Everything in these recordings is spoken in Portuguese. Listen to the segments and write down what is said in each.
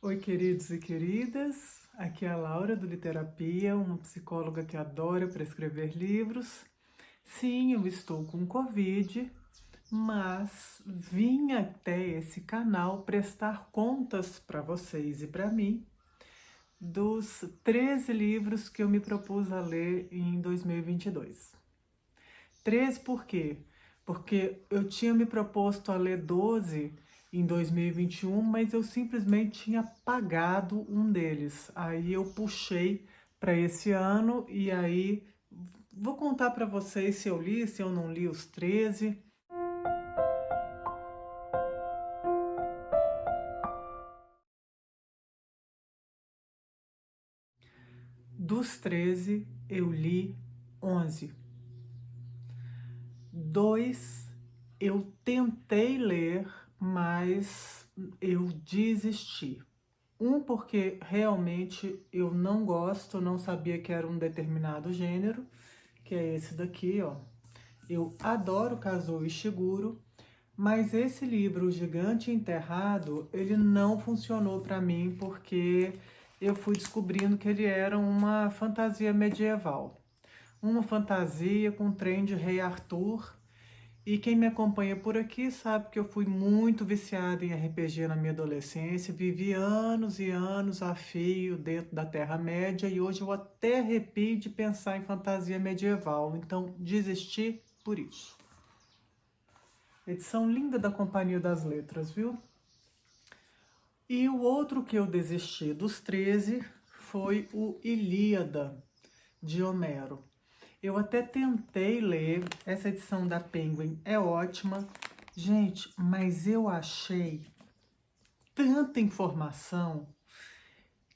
Oi, queridos e queridas, aqui é a Laura do Literapia, uma psicóloga que adora prescrever livros. Sim, eu estou com Covid, mas vim até esse canal prestar contas para vocês e para mim dos 13 livros que eu me propus a ler em 2022. 13 por quê? Porque eu tinha me proposto a ler 12 em 2021, mas eu simplesmente tinha apagado um deles. Aí eu puxei para esse ano e aí vou contar para vocês se eu li, se eu não li os 13. Dos 13, eu li 11. Dois eu tentei ler, mas eu desisti. Um, porque realmente eu não gosto, não sabia que era um determinado gênero, que é esse daqui, ó. Eu adoro Kazuo Ishiguro, mas esse livro, O Gigante Enterrado, ele não funcionou para mim porque eu fui descobrindo que ele era uma fantasia medieval. Uma fantasia com o trem de Rei Arthur. E quem me acompanha por aqui sabe que eu fui muito viciada em RPG na minha adolescência, vivi anos e anos a fio dentro da Terra-média e hoje eu até arrepio de pensar em fantasia medieval, então desisti por isso. Edição linda da Companhia das Letras, viu? E o outro que eu desisti dos 13 foi o Ilíada, de Homero. Eu até tentei ler, essa edição da Penguin é ótima, gente, mas eu achei tanta informação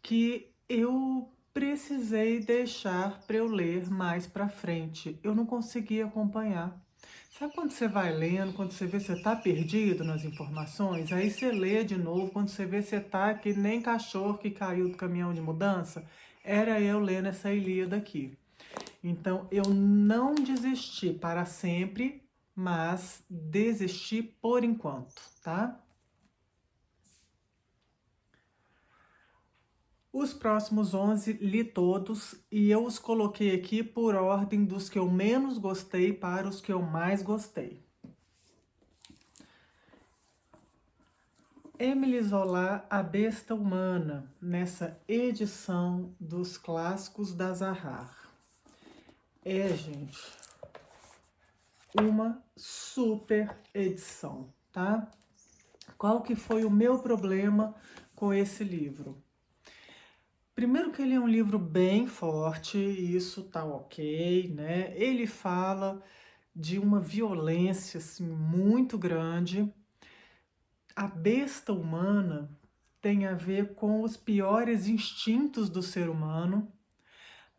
que eu precisei deixar para eu ler mais para frente. Eu não consegui acompanhar. Sabe quando você vai lendo, quando você vê que você está perdido nas informações? Aí você lê de novo, quando você vê que você está que nem cachorro que caiu do caminhão de mudança? Era eu lendo essa Ilíada aqui. Então, eu não desisti para sempre, mas desisti por enquanto, tá? Os próximos 11 li todos e eu os coloquei aqui por ordem dos que eu menos gostei para os que eu mais gostei. Émile Zola, A Besta Humana, nessa edição dos clássicos da Zahar. Gente, uma super edição, tá? Qual que foi o meu problema com esse livro? Primeiro que ele é um livro bem forte, e isso tá ok, né? Ele fala de uma violência assim, muito grande. A besta humana tem a ver com os piores instintos do ser humano,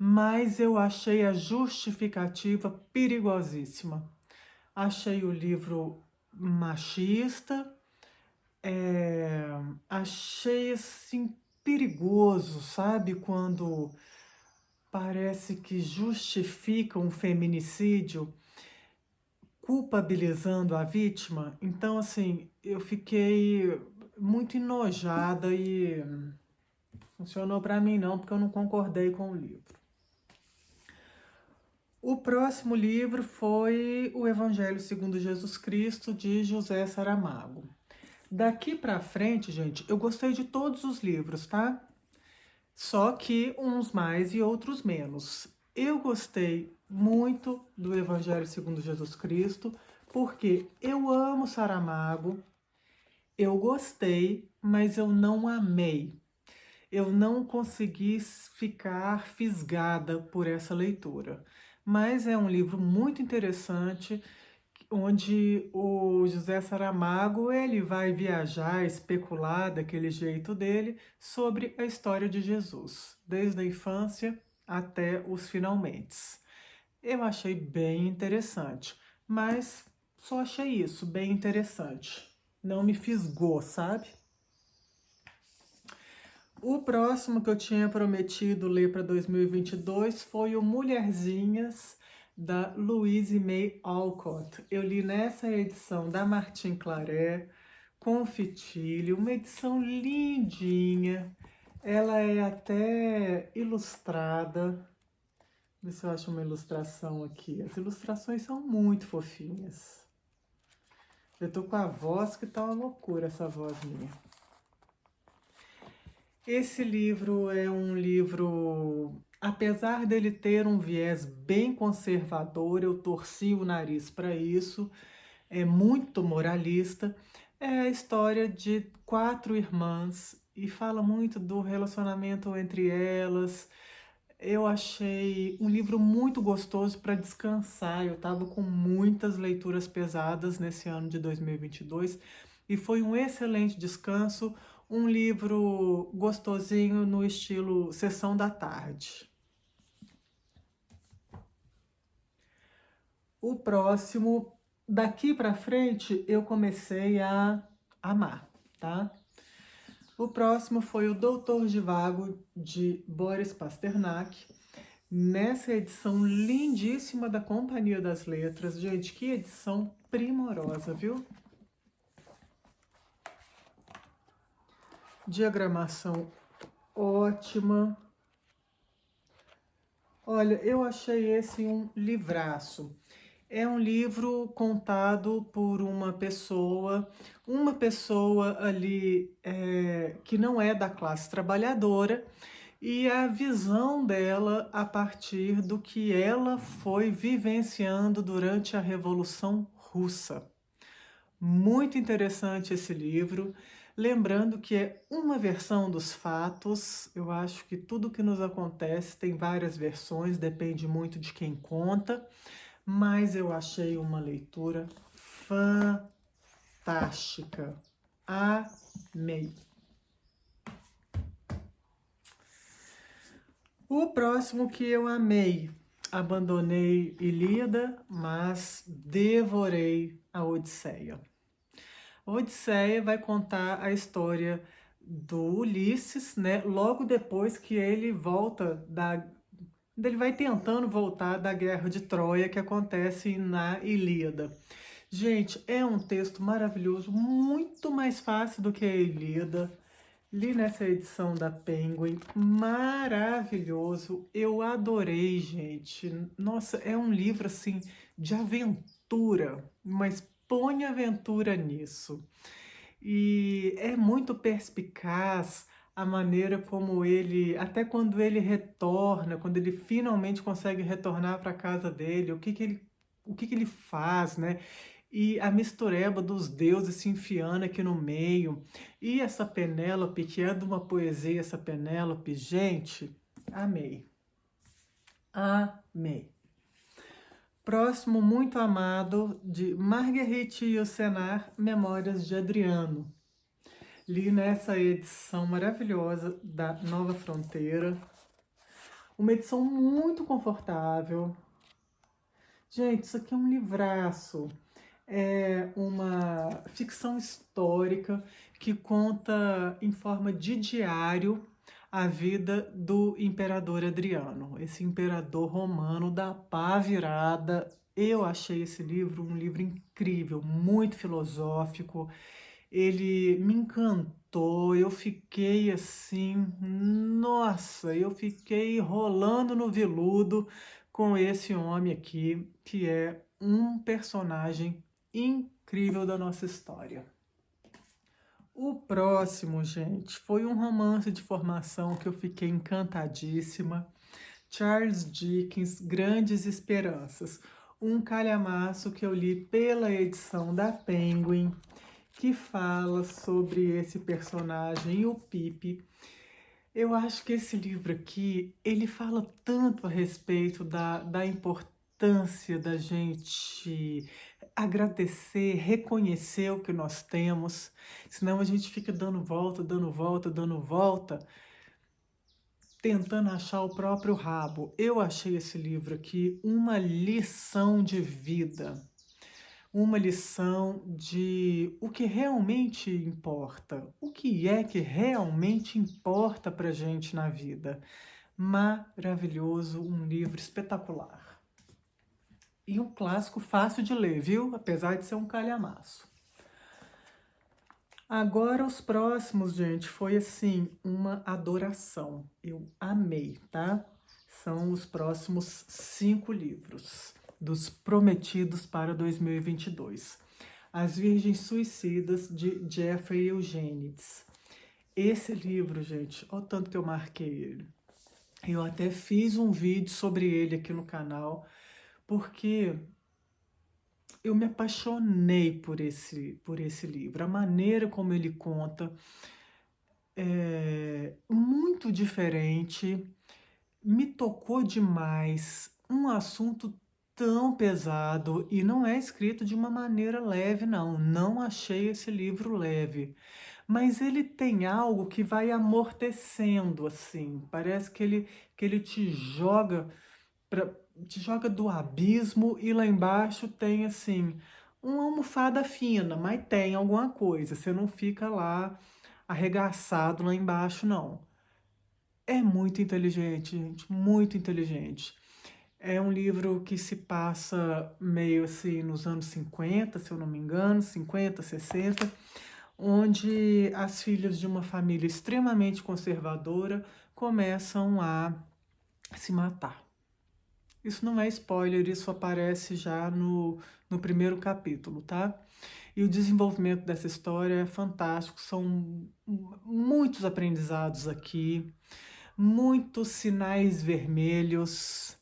mas eu achei a justificativa perigosíssima. Achei o livro machista, achei assim perigoso, sabe? Quando parece que justifica um feminicídio culpabilizando a vítima. Então, assim, eu fiquei muito enojada e funcionou para mim não, porque eu não concordei com o livro. O próximo livro foi O Evangelho segundo Jesus Cristo, de José Saramago. Daqui para frente, gente, eu gostei de todos os livros, tá? Só que uns mais e outros menos. Eu gostei muito do Evangelho segundo Jesus Cristo, porque eu amo Saramago, eu gostei, mas eu não amei. Eu não consegui ficar fisgada por essa leitura. Mas é um livro muito interessante, onde o José Saramago ele vai viajar, especular daquele jeito dele sobre a história de Jesus, desde a infância até os finalmentes. Eu achei bem interessante, mas só achei isso, bem interessante. Não me fisgou, sabe? O próximo que eu tinha prometido ler para 2022 foi o Mulherzinhas, da Louise May Alcott. Eu li nessa edição da Martine Claret, com fitilho, uma edição lindinha. Ela é até ilustrada. Ver se eu acho uma ilustração aqui. As ilustrações são muito fofinhas. Eu tô com a voz que tá uma loucura, essa voz minha. Esse livro é um livro, apesar dele ter um viés bem conservador, eu torci o nariz para isso, é muito moralista. É a história de 4 irmãs e fala muito do relacionamento entre elas. Eu achei um livro muito gostoso para descansar. Eu estava com muitas leituras pesadas nesse ano de 2022 e foi um excelente descanso. Um livro gostosinho no estilo sessão da tarde. O próximo, daqui para frente, eu comecei a amar, tá? O próximo foi o Doutor Zhivago, de Boris Pasternak. Nessa edição lindíssima da Companhia das Letras. Gente, que edição primorosa, viu? Diagramação ótima. Olha, eu achei esse um livraço. É um livro contado por uma pessoa ali que não é da classe trabalhadora, e a visão dela a partir do que ela foi vivenciando durante a Revolução Russa. Muito interessante esse livro. Lembrando que é uma versão dos fatos. Eu acho que tudo que nos acontece tem várias versões, depende muito de quem conta. Mas eu achei uma leitura fantástica. Amei. O próximo que eu amei, abandonei Ilíada, mas devorei a Odisseia. A Odisseia vai contar a história do Ulisses, né? Logo depois que ele volta ele vai tentando voltar da Guerra de Troia que acontece na Ilíada. Gente, é um texto maravilhoso, muito mais fácil do que a Ilíada. Li nessa edição da Penguin, maravilhoso, eu adorei, gente. Nossa, é um livro assim de aventura, mas põe aventura nisso. E é muito perspicaz a maneira como ele, até quando ele retorna, quando ele finalmente consegue retornar para a casa dele, o que que ele faz, né? E a mistureba dos deuses se enfiando aqui no meio. E essa Penélope, que é de uma poesia, essa Penélope, gente, amei. Amei. Próximo, muito amado, de Marguerite Yourcenar, Memórias de Adriano. Li nessa edição maravilhosa da Nova Fronteira. Uma edição muito confortável. Gente, isso aqui é um livraço. É uma ficção histórica que conta em forma de diário a vida do imperador Adriano, esse imperador romano da pá virada. Eu achei esse livro um livro incrível, muito filosófico. Ele me encantou, eu fiquei assim, nossa, eu fiquei rolando no veludo com esse homem aqui, que é um personagem incrível da nossa história. O próximo, gente, foi um romance de formação que eu fiquei encantadíssima. Charles Dickens, Grandes Esperanças. Um calhamaço que eu li pela edição da Penguin, que fala sobre esse personagem, o Pip. Eu acho que esse livro aqui, ele fala tanto a respeito da importância da gente agradecer, reconhecer o que nós temos, senão a gente fica dando volta, dando volta, dando volta, tentando achar o próprio rabo. Eu achei esse livro aqui uma lição de vida, uma lição de o que realmente importa, o que é que realmente importa pra gente na vida. Maravilhoso, um livro espetacular. E um clássico fácil de ler, viu? Apesar de ser um calhamaço. Agora os próximos, gente, foi assim, uma adoração. Eu amei, tá? São os próximos 5 livros dos prometidos para 2022. As Virgens Suicidas, de Jeffrey Eugenides. Esse livro, gente, olha o tanto que eu marquei ele. Eu até fiz um vídeo sobre ele aqui no canal, porque eu me apaixonei por esse livro. A maneira como ele conta é muito diferente, me tocou demais. Um assunto tão pesado e não é escrito de uma maneira leve, não. Não achei esse livro leve. Mas ele tem algo que vai amortecendo, assim. Parece que ele pra, te joga do abismo e lá embaixo tem, assim, uma almofada fina, mas tem alguma coisa. Você não fica lá arregaçado lá embaixo, não. É muito inteligente, gente, muito inteligente. É um livro que se passa meio assim nos anos 50, se eu não me engano, 50, 60, onde as filhas de uma família extremamente conservadora começam a se matar. Isso não é spoiler, isso aparece já no primeiro capítulo, tá? E o desenvolvimento dessa história é fantástico, são muitos aprendizados aqui, muitos sinais vermelhos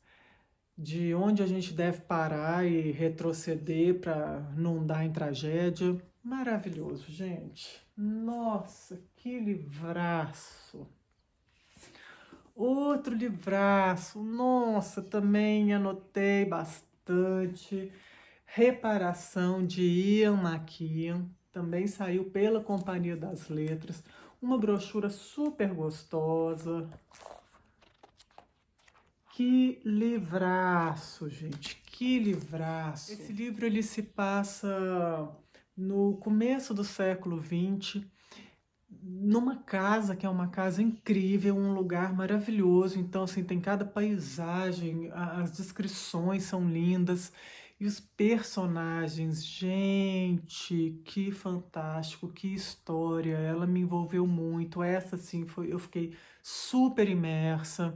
de onde a gente deve parar e retroceder para não dar em tragédia. Maravilhoso, gente. Nossa, que livraço. Outro livraço. Nossa, também anotei bastante. Reparação de Ian McEwan. Também saiu pela Companhia das Letras. Uma brochura super gostosa. Que livraço, gente, que livraço. Esse livro ele se passa no começo do século XX, numa casa que é uma casa incrível, um lugar maravilhoso. Então, assim, tem cada paisagem, as descrições são lindas. E os personagens, gente, que fantástico, que história. Ela me envolveu muito. Essa, sim, foi, eu fiquei super imersa.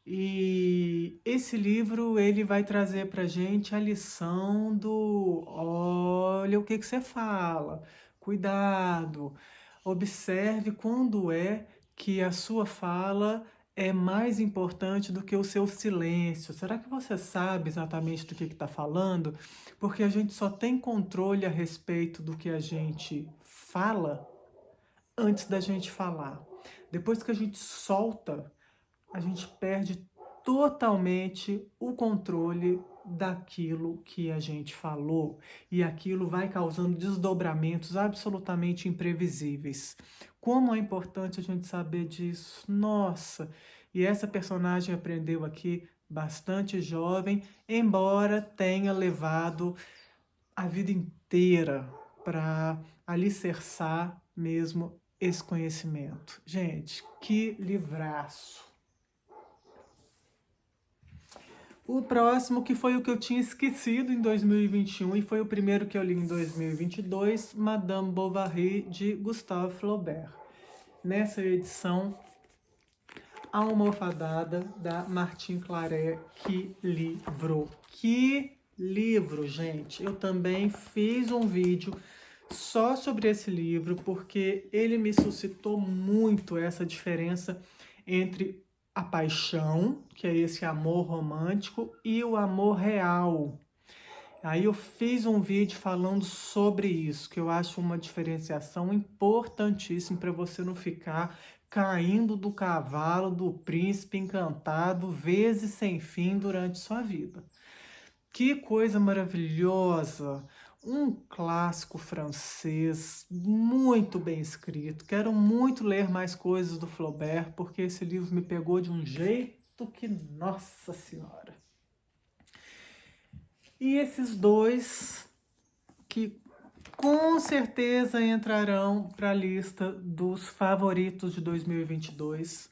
E esse livro ele vai trazer para gente a lição do olha o que você fala, cuidado, observe quando é que a sua fala é mais importante do que o seu silêncio. Será que você sabe exatamente do que está falando? Porque a gente só tem controle a respeito do que a gente fala antes da gente falar. Depois que a gente solta, a gente perde totalmente o controle daquilo que a gente falou e aquilo vai causando desdobramentos absolutamente imprevisíveis. Como é importante a gente saber disso. Nossa, e essa personagem aprendeu aqui bastante jovem, embora tenha levado a vida inteira para alicerçar mesmo esse conhecimento. Gente, que livraço! O próximo, que foi o que eu tinha esquecido em 2021 e foi o primeiro que eu li em 2022, Madame Bovary, de Gustave Flaubert. Nessa edição, A Almofadada, da Martine Claret. Que livro! Que livro, gente! Eu também fiz um vídeo só sobre esse livro, porque ele me suscitou muito essa diferença entre a paixão, que é esse amor romântico, e o amor real. Aí eu fiz um vídeo falando sobre isso, que eu acho uma diferenciação importantíssima para você não ficar caindo do cavalo do príncipe encantado vezes sem fim durante sua vida. Que coisa maravilhosa! Um clássico francês, muito bem escrito. Quero muito ler mais coisas do Flaubert, porque esse livro me pegou de um jeito que, nossa senhora. E esses dois que com certeza entrarão para a lista dos favoritos de 2022.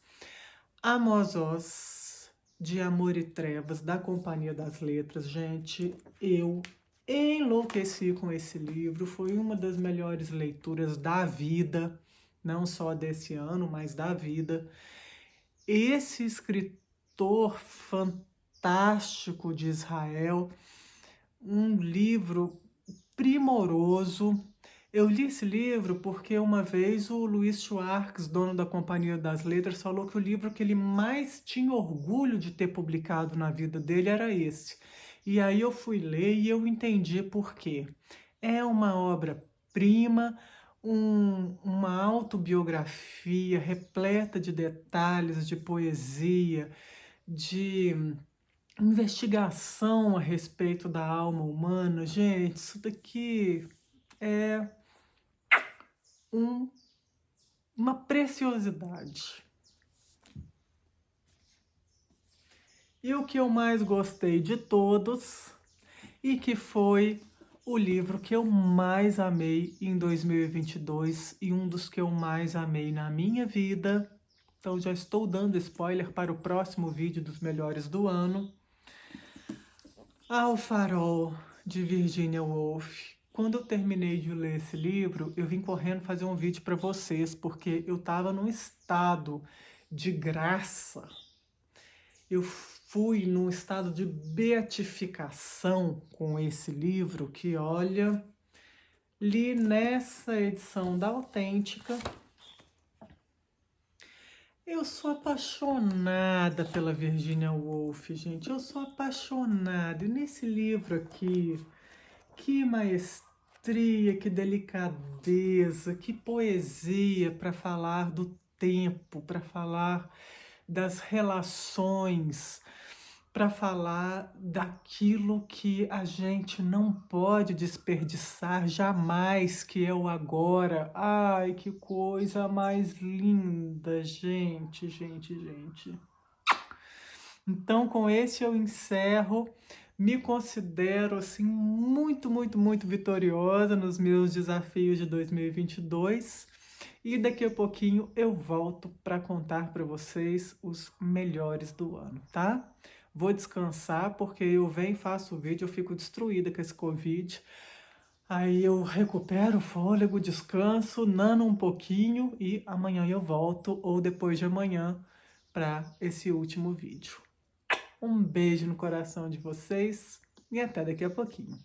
Amos Oz, de Amor e Trevas, da Companhia das Letras. Gente, eu Enlouqueci com esse livro, foi uma das melhores leituras da vida, não só desse ano, mas da vida. Esse escritor fantástico de Israel, um livro primoroso. Eu li esse livro porque uma vez o Luiz Schwartz, dono da Companhia das Letras, falou que o livro que ele mais tinha orgulho de ter publicado na vida dele era esse. E aí eu fui ler e eu entendi por quê. É uma obra-prima, uma autobiografia repleta de detalhes, de poesia, de investigação a respeito da alma humana. Gente, isso daqui é um- uma preciosidade. E o que eu mais gostei de todos, e que foi o livro que eu mais amei em 2022 e um dos que eu mais amei na minha vida. Então já estou dando spoiler para o próximo vídeo dos melhores do ano. Ao Farol, de Virginia Woolf. Quando eu terminei de ler esse livro, eu vim correndo fazer um vídeo para vocês, porque eu estava num estado de graça. Eu fui num estado de beatificação com esse livro, que olha, li nessa edição da Autêntica. Eu sou apaixonada pela Virginia Woolf, gente. Eu sou apaixonada. E nesse livro aqui, que maestria, que delicadeza, que poesia para falar do tempo, para falar das relações, para falar daquilo que a gente não pode desperdiçar jamais, que é o agora. Ai, que coisa mais linda, gente, gente, gente. Então, com esse eu encerro. Me considero assim muito, muito, muito vitoriosa nos meus desafios de 2022. E daqui a pouquinho eu volto para contar para vocês os melhores do ano, tá? Vou descansar porque eu venho, faço o vídeo, eu fico destruída com esse Covid. Aí eu recupero o fôlego, descanso, nano um pouquinho e amanhã eu volto ou depois de amanhã para esse último vídeo. Um beijo no coração de vocês e até daqui a pouquinho.